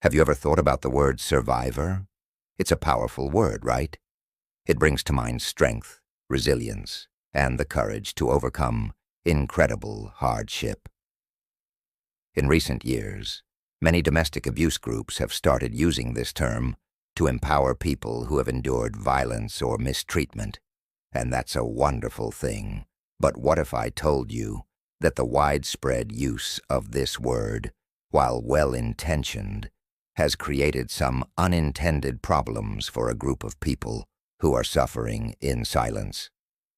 Have you ever thought about the word survivor? It's a powerful word, right? It brings to mind strength, resilience, and the courage to overcome incredible hardship. In recent years, many domestic abuse groups have started using this term to empower people who have endured violence or mistreatment, and that's a wonderful thing. But what if I told you that the widespread use of this word, while well-intentioned, has created some unintended problems for a group of people who are suffering in silence?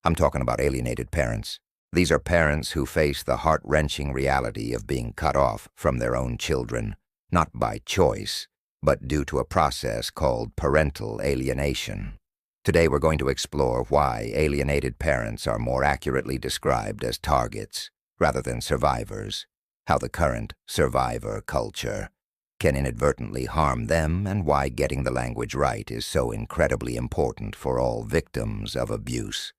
I'm talking about alienated parents. These are parents who face the heart-wrenching reality of being cut off from their own children, not by choice, but due to a process called parental alienation. Today we're going to explore why alienated parents are more accurately described as targets rather than survivors, how the current survivor culture can inadvertently harm them, and why getting the language right is so incredibly important for all victims of abuse.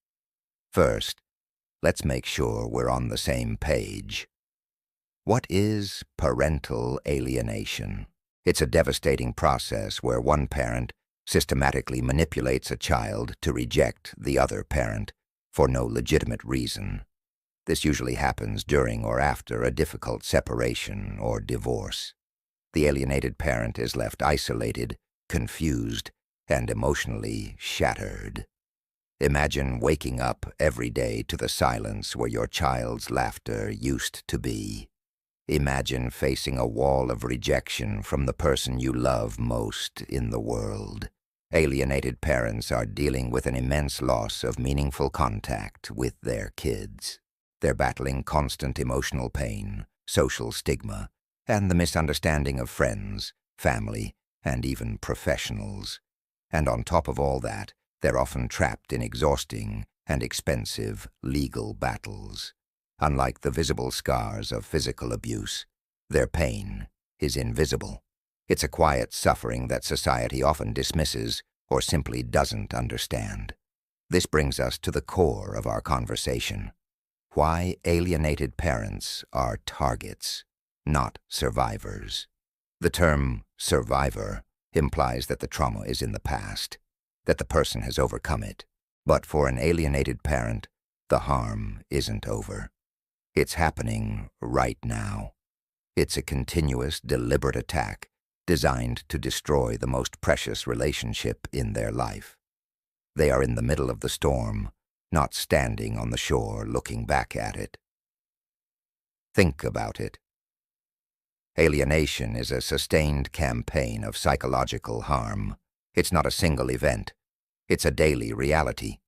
First, let's make sure we're on the same page. What is parental alienation? It's a devastating process where one parent systematically manipulates a child to reject the other parent for no legitimate reason. This usually happens during or after a difficult separation or divorce. The alienated parent is left isolated, confused, and emotionally shattered. Imagine waking up every day to the silence where your child's laughter used to be. Imagine facing a wall of rejection from the person you love most in the world. Alienated parents are dealing with an immense loss of meaningful contact with their kids. They're battling constant emotional pain, social stigma, and the misunderstanding of friends, family, and even professionals. And on top of all that, they're often trapped in exhausting and expensive legal battles. Unlike the visible scars of physical abuse, their pain is invisible. It's a quiet suffering that society often dismisses or simply doesn't understand. This brings us to the core of our conversation: why alienated parents are targets, not survivors. The term survivor implies that the trauma is in the past, that the person has overcome it. But for an alienated parent, the harm isn't over. It's happening right now. It's a continuous, deliberate attack designed to destroy the most precious relationship in their life. They are in the middle of the storm, not standing on the shore looking back at it. Think about it. Alienation is a sustained campaign of psychological harm. It's not a single event. It's a daily reality.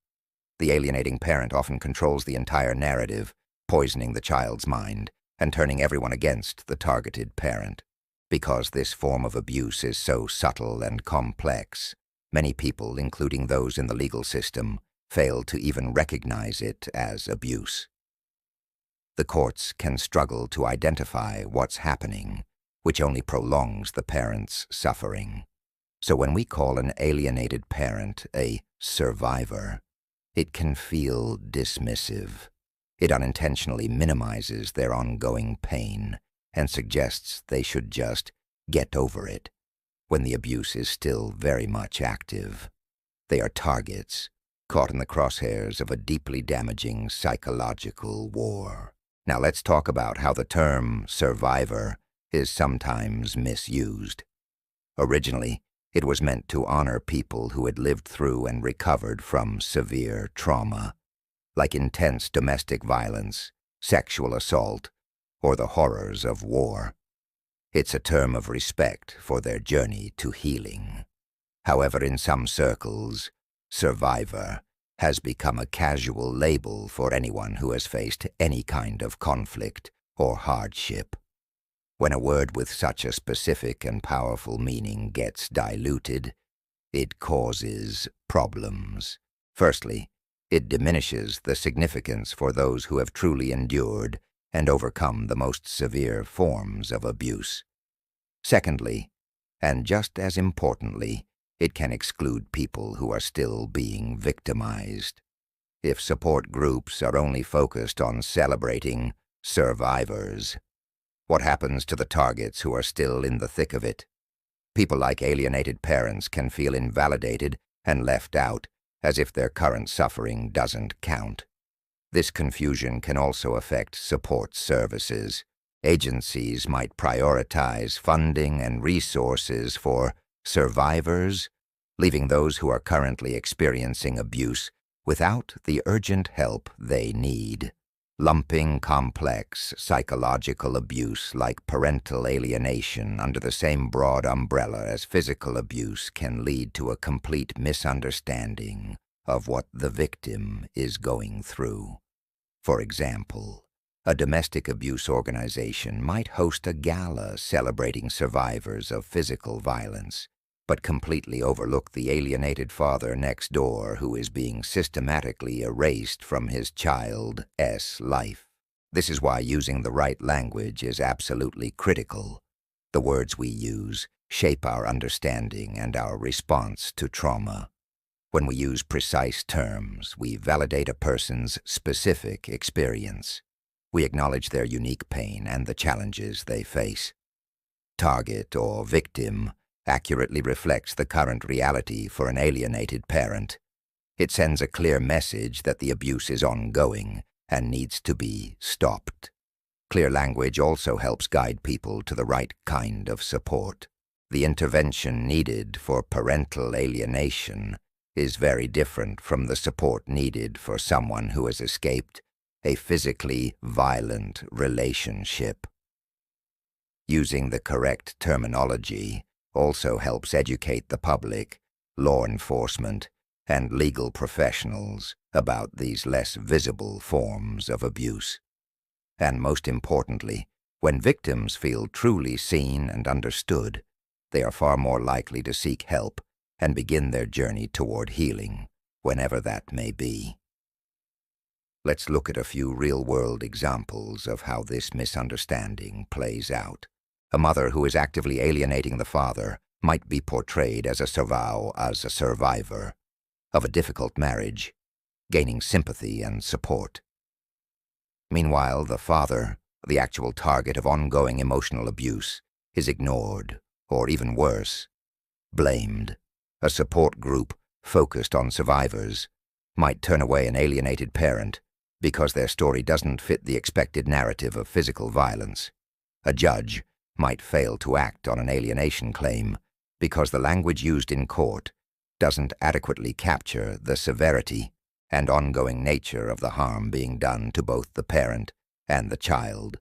The alienating parent often controls the entire narrative, poisoning the child's mind and turning everyone against the targeted parent. Because this form of abuse is so subtle and complex, many people, including those in the legal system, fail to even recognize it as abuse. The courts can struggle to identify what's happening, which only prolongs the parent's suffering. So when we call an alienated parent a survivor, it can feel dismissive. It unintentionally minimizes their ongoing pain and suggests they should just get over it when the abuse is still very much active. They are targets, caught in the crosshairs of a deeply damaging psychological war. Now let's talk about how the term survivor is sometimes misused. Originally, it was meant to honor people who had lived through and recovered from severe trauma, like intense domestic violence, sexual assault, or the horrors of war. It's a term of respect for their journey to healing. However, in some circles, survivor has become a casual label for anyone who has faced any kind of conflict or hardship. When a word with such a specific and powerful meaning gets diluted, it causes problems. Firstly, it diminishes the significance for those who have truly endured and overcome the most severe forms of abuse. Secondly, and just as importantly, it can exclude people who are still being victimized. If support groups are only focused on celebrating survivors, what happens to the targets who are still in the thick of it? People like alienated parents can feel invalidated and left out, as if their current suffering doesn't count. This confusion can also affect support services. Agencies might prioritize funding and resources for survivors, leaving those who are currently experiencing abuse without the urgent help they need. Lumping complex psychological abuse like parental alienation under the same broad umbrella as physical abuse can lead to a complete misunderstanding of what the victim is going through. For example, a domestic abuse organization might host a gala celebrating survivors of physical violence, but completely overlook the alienated father next door who is being systematically erased from his child's life. This is why using the right language is absolutely critical. The words we use shape our understanding and our response to trauma. When we use precise terms, we validate a person's specific experience. We acknowledge their unique pain and the challenges they face. Target or victim accurately reflects the current reality for an alienated parent. It sends a clear message that the abuse is ongoing and needs to be stopped. Clear language also helps guide people to the right kind of support. The intervention needed for parental alienation is very different from the support needed for someone who has escaped a physically violent relationship. Using the correct terminology also helps educate the public, law enforcement, and legal professionals about these less visible forms of abuse. And most importantly, when victims feel truly seen and understood, they are far more likely to seek help and begin their journey toward healing, whenever that may be. Let's look at a few real-world examples of how this misunderstanding plays out. A mother who is actively alienating the father might be portrayed as a survivor of a difficult marriage, gaining sympathy and support. Meanwhile, the father, the actual target of ongoing emotional abuse, is ignored, or even worse, blamed. A support group focused on survivors might turn away an alienated parent because their story doesn't fit the expected narrative of physical violence. A judge might fail to act on an alienation claim because the language used in court doesn't adequately capture the severity and ongoing nature of the harm being done to both the parent and the child.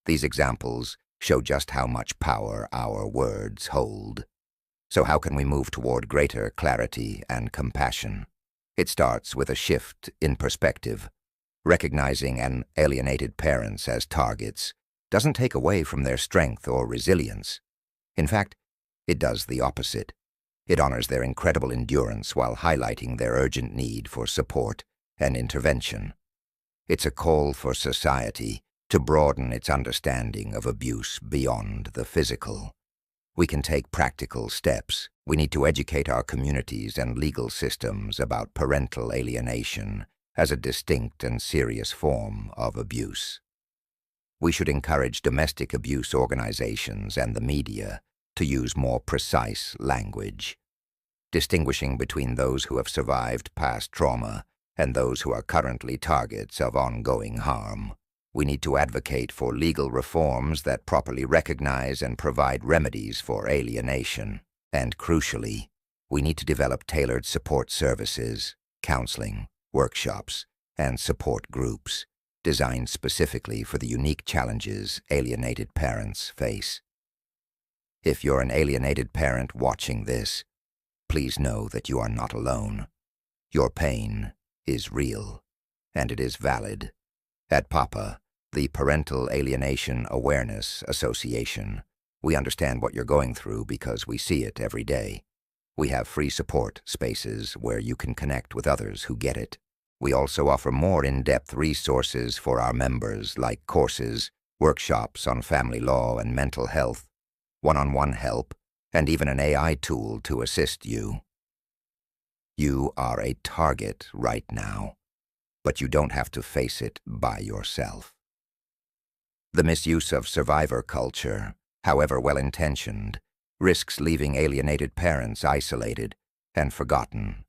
These examples show just how much power our words hold. So how can we move toward greater clarity and compassion? It starts with a shift in perspective. Recognizing an alienated parents as targets doesn't take away from their strength or resilience. In fact, it does the opposite. It honors their incredible endurance while highlighting their urgent need for support and intervention. It's a call for society to broaden its understanding of abuse beyond the physical. We can take practical steps. We need to educate our communities and legal systems about parental alienation as a distinct and serious form of abuse. We should encourage domestic abuse organizations and the media to use more precise language, distinguishing between those who have survived past trauma and those who are currently targets of ongoing harm. We need to advocate for legal reforms that properly recognize and provide remedies for alienation. And crucially, we need to develop tailored support services, counseling, workshops, and support groups designed specifically for the unique challenges alienated parents face. If you're an alienated parent watching this, please know that you are not alone. Your pain is real, and it is valid. At PAPA, the Parental Alienation Awareness Association, we understand what you're going through because we see it every day. We have free support spaces where you can connect with others who get it. We also offer more in-depth resources for our members, like courses, workshops on family law and mental health, one-on-one help, and even an AI tool to assist you. You are a target right now, but you don't have to face it by yourself. The misuse of survivor culture, however well-intentioned, risks leaving alienated parents isolated and forgotten.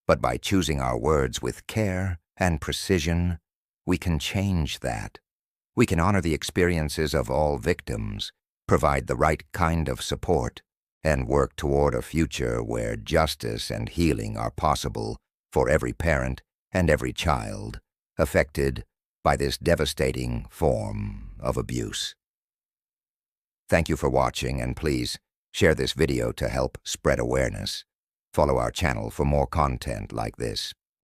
But by choosing our words with care and precision, we can change that. We can honor the experiences of all victims, provide the right kind of support, and work toward a future where justice and healing are possible for every parent and every child affected by this devastating form of abuse. Thank you for watching, and please share this video to help spread awareness. Follow our channel for more content like this.